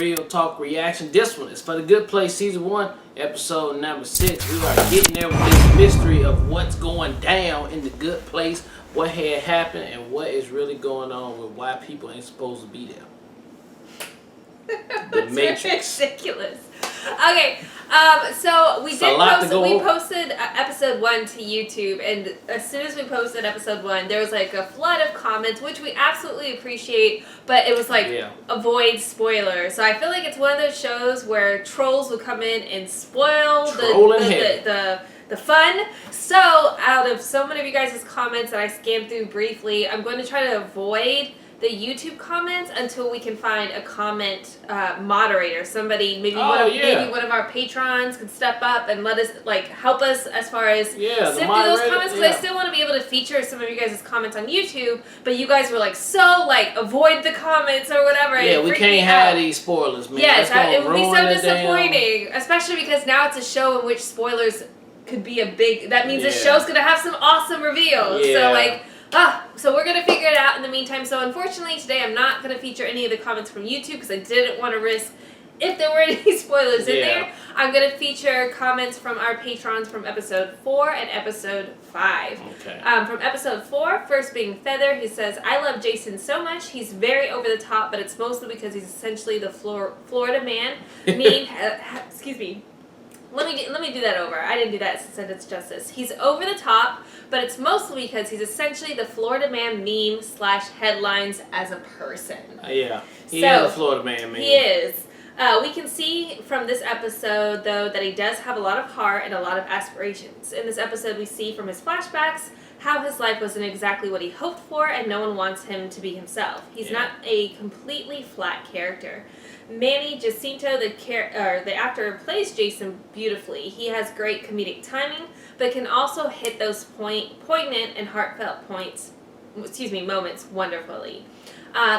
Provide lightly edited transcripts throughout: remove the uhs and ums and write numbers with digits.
Real Talk Reaction. This one is for The Good Place Season 1, Episode number 6. We are getting there with this mystery of what's going down in The Good Place, what had happened, and what is really going on with why people ain't supposed to be there. The Matrix. Ridiculous. Okay, so we posted episode 1 to YouTube, and as soon as we posted episode 1, there was like a flood of comments, which we absolutely appreciate, but it was like, avoid spoilers. So I feel like it's one of those shows where trolls will come in and spoil the fun. So out of so many of you guys' comments that I scanned through briefly, I'm going to try to avoid the YouTube comments until we can find a comment moderator. Somebody, maybe one of our patrons can step up and let us, help us as far as sift through those comments, because I still want to be able to feature some of you guys' comments on YouTube, but you guys were avoid the comments or whatever. Yeah, we can't have these spoilers, man. Yes, it would be so disappointing, especially because now it's a show in which spoilers could be a big, that means the show's going to have some awesome reveals. Yeah. So we're going to figure it out in the meantime. So unfortunately today I'm not going to feature any of the comments from YouTube because I didn't want to risk if there were any spoilers in there. I'm going to feature comments from our patrons from episode 4 and episode 5. Okay. From episode 4, first being Feather, he says, I love Jason so much. He's very over the top, but it's mostly because he's essentially the Florida man. Excuse me. Let me do that over. I didn't do that sentence justice. He's over the top, but it's mostly because he's essentially the Florida man meme / headlines as a person. Yeah, he is a Florida man meme. He is. We can see from this episode, though, that he does have a lot of heart and a lot of aspirations. In this episode, we see from his flashbacks how his life wasn't exactly what he hoped for, and no one wants him to be himself. He's not a completely flat character. Manny Jacinto, the actor who plays Jason beautifully. He has great comedic timing, but can also hit those poignant and heartfelt moments wonderfully.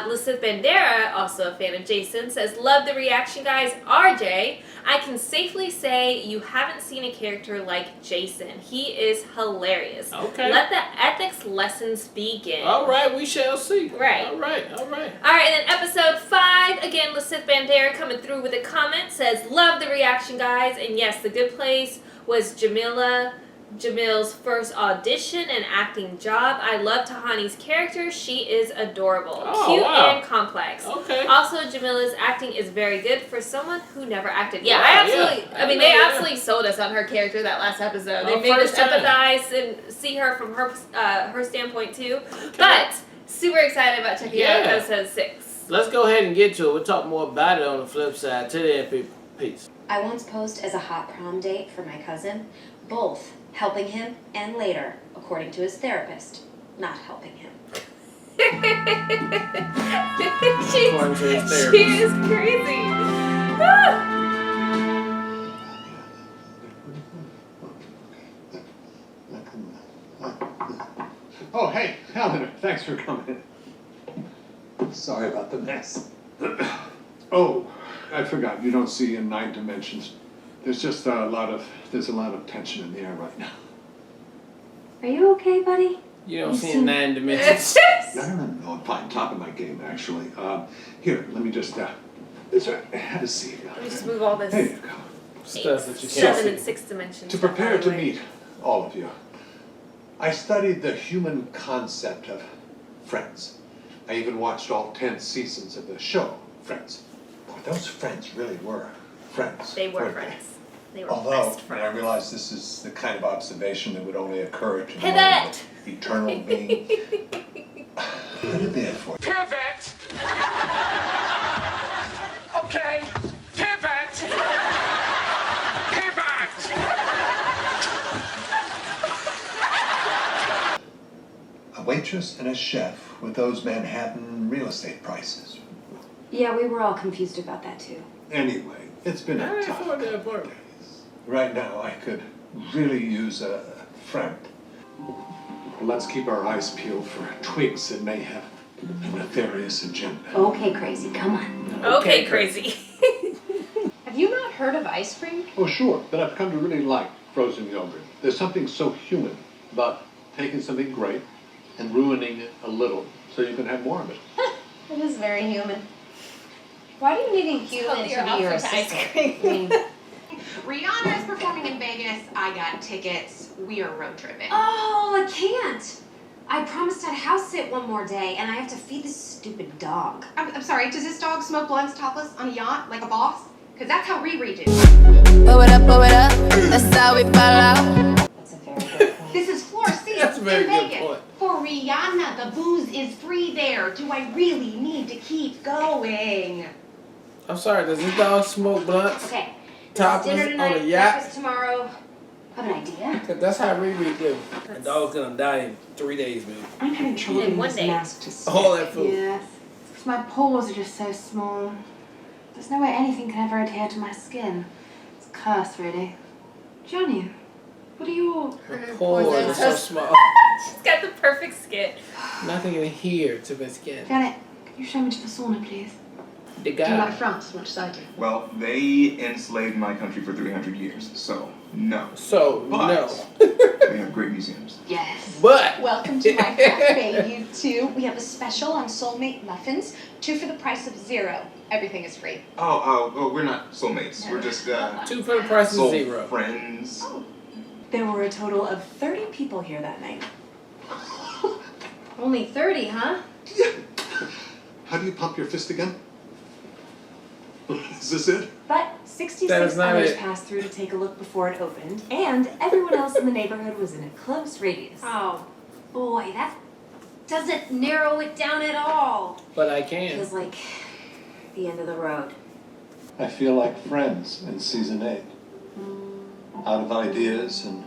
Liseth Bandera, also a fan of Jason, says, love the reaction, guys. RJ, I can safely say you haven't seen a character like Jason. He is hilarious. Okay. Let the ethics lessons begin. All right, we shall see. Right. All right. All right, and then episode 5, again, Liseth Bandera coming through with a comment, says, love the reaction, guys. And yes, The Good Place was Jamil's first audition and acting job. I love Tahani's character. She is adorable. Cute and complex. Okay. Also, Jamila's acting is very good for someone who never acted. Yeah, they absolutely sold us on her character that last episode. They made us empathize and see her from her standpoint too. Okay. But super excited about checking out episode 6. Let's go ahead and get to it. We'll talk more about it on the flip side. Till then, people. Peace. I once posed as a hot prom date for my cousin, both helping him and later, according to his therapist, not helping him. She is crazy. Oh, hey, Eleanor, thanks for coming. Sorry about the mess. Oh, I forgot, you don't see in 9 dimensions. There's just a lot of tension in the air right now. Are you okay, buddy? You don't see in 9 dimensions. No, I'm fine. Top of my game, actually. Here, let me just, have a seat. Let me just move all this. There you go. Stuff that you can't 7 and 6 dimensions. To prepare to meet all of you, I studied the human concept of friends. I even watched all 10 seasons of the show, Friends. Boy, those friends really were friends. They were friends. They were Although, best friends. I realize this is the kind of observation that would only occur to Pivot! an eternal being. Let it be it for you. Pivot! Okay, pivot! Pivot! A waitress and a chef with those Manhattan real estate prices. Yeah, we were all confused about that too. Anyway, it's been a tough couple of days. Right now, I could really use a friend. Let's keep our eyes peeled for twigs that may have a nefarious agenda. Okay, crazy, come on. Okay, crazy. Have you not heard of ice cream? Oh, sure, but I've come to really like frozen yogurt. There's something so human about taking something great and ruining it a little so you can have more of it. It is very human. Why do you need a human to You're be your off to ice assistant? cream. Rihanna is performing in Vegas. I got tickets. We are road tripping. Oh, I can't. I promised I'd house sit one more day, and I have to feed this stupid dog. I'm sorry, does this dog smoke blunts topless on a yacht like a boss? Because that's how Riri did. Blow it up, that's how we fall out. That's a very good point. This is floor seats That's a very in good Vegas. point. For Rihanna, the booze is free there. Do I really need to keep going? I'm sorry, does this dog smoke blunts? Okay. Topless Dinner on tonight, a yacht? breakfast tomorrow. Have an idea? 'Cause that's how Riri do. The dog's gonna die in 3 days, man. I'm having trouble In getting one this day. mask to stick. All that food. Yes. Because my pores are just so small. There's no way anything can ever adhere to my skin. It's a curse, really. Johnny, what are your... Her pores are so small. She's got the perfect skin. Nothing in here to my skin. Janet, can you show me to the sauna, please? The Do you like guy. France as much as I do? Well, they enslaved my country for 300 years, so no. So, But no. they have great museums. Yes. But. Welcome to my cafe, you two. We have a special on soulmate muffins, 2 for the price of 0. Everything is free. Oh, we're not soulmates. We're just 2 for the price of soul 0. friends. There were a total of 30 people here that night. Only 30, huh? How do you pump your fist again? Is this it? But That 66 is not others it. passed through to take a look before it opened, and everyone else in the neighborhood was in a close radius. Oh, boy, that doesn't narrow it down at all. But I can. Feels like the end of the road. I feel like Friends in season 8. Out of ideas and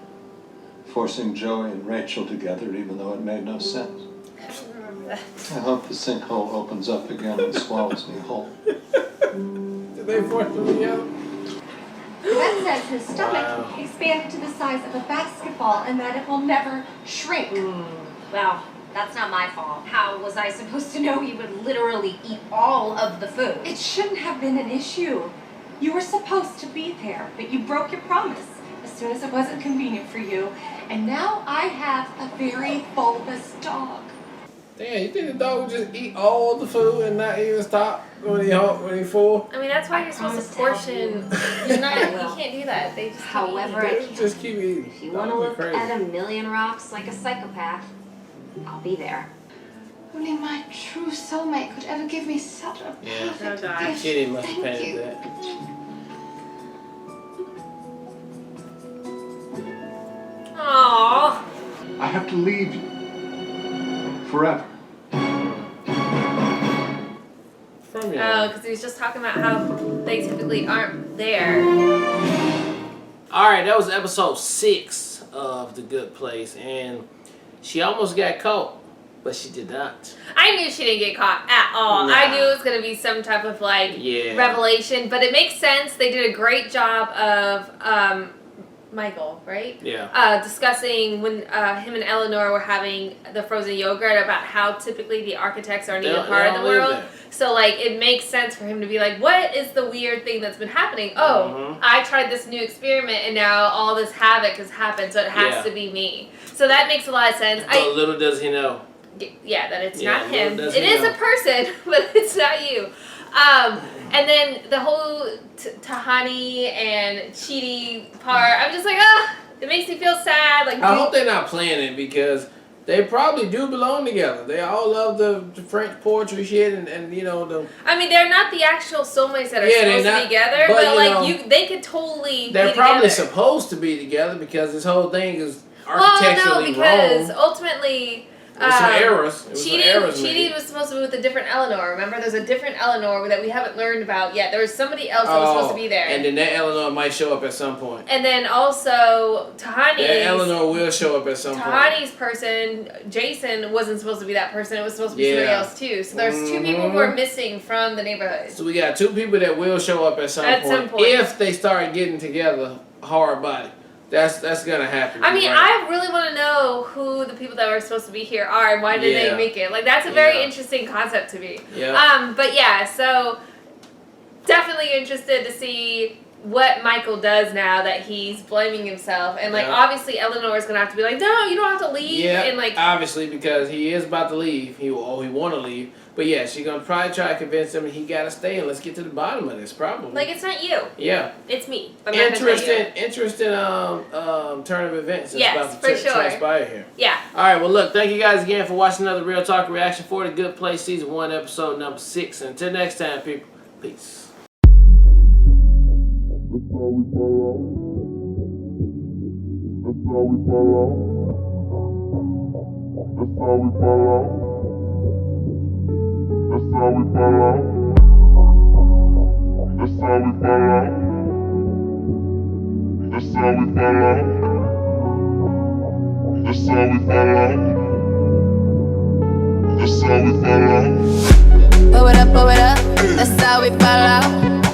forcing Joey and Rachel together even though it made no sense. I hope the sinkhole opens up again and swallows me whole. Did they force them together? That says his stomach Wow. expanded to the size of a basketball and that it will never shrink. Well, that's not my fault. How was I supposed to know he would literally eat all of the food? It shouldn't have been an issue. You were supposed to be there, but you broke your promise as soon as it wasn't convenient for you. And now I have a very bulbous dog. Damn, you think the dog would just eat all the food and not even stop when he full? I mean, that's why you're supposed to portion. You're not. You can't do that. They just keep However, eating. I They can. just keep eating. If you want to Dogs are look crazy. at a million rocks like a psychopath, I'll be there. Only my true soulmate could ever give me such a Yeah. perfect Oh, God. gift. Kitty must have Thank painted you. that. Aww. I have to leave you. Forever. From you. Oh, because he was just talking about how they typically aren't there. Alright, that was episode 6 of The Good Place, and she almost got caught, but she did not. I knew she didn't get caught at all. Nah. I knew it was going to be some type of Yeah. revelation, but it makes sense. They did a great job of Michael, right? Yeah. Discussing when him and Eleanor were having the frozen yogurt about how typically the architects aren't even They part of don't the live world. there. So like it makes sense for him to be like, what is the weird thing that's been happening? Oh, I tried this new experiment and now all this havoc has happened, so it has Yeah. to be me. So that makes a lot of sense. But little does he know. Yeah, that it's Yeah, not him. little does It he is know. a person, but it's not you. And then the whole Tahani and Chidi part, I'm just like, it makes me feel sad. Like, I hope they're not playing it because they probably do belong together. They all love the French poetry shit and you know the. I mean, they're not the actual soulmates that are Yeah, they're supposed to not, be together, but, but you like know, they could totally. They're be probably together. supposed to be together because this whole thing is Well, no, architecturally because wrong. ultimately. It was some errors. It was some errors Chidi made. was supposed to be with a different Eleanor. Remember, there's a different Eleanor that we haven't learned about yet. There was somebody else that was supposed to be there. And then that Eleanor might show up at some point. And then also Tahani's. That Eleanor will show up at some point. Tahani's person, Jason, wasn't supposed to be that person. It was supposed to be somebody Yeah. else too. So there's 2 people who are missing from the neighborhood. So we got 2 people that will show up at some point if they start getting together hard body. That's gonna happen. I mean, right? I really want to know who the people that were supposed to be here are and why did Yeah. they make it. Like that's a very Yeah. interesting concept to me. Yeah. But yeah, so definitely interested to see what Michael does now that he's blaming himself. And like Yeah. obviously Eleanor is gonna have to be like, no, you don't have to leave. Yeah, And like obviously because he is about to leave. He want to leave, But yeah, she's gonna probably try to convince him he gotta stay, and let's get to the bottom of this. Probably. Like, it's not you. Yeah. It's me. But interesting turn of events that's yes, about to transpire here. Yeah. All right. Well, look. Thank you guys again for watching another Real Talk reaction for The Good Place Season 1, Episode number 6. And until next time, people. Peace. Pull it up, that's how we fall out.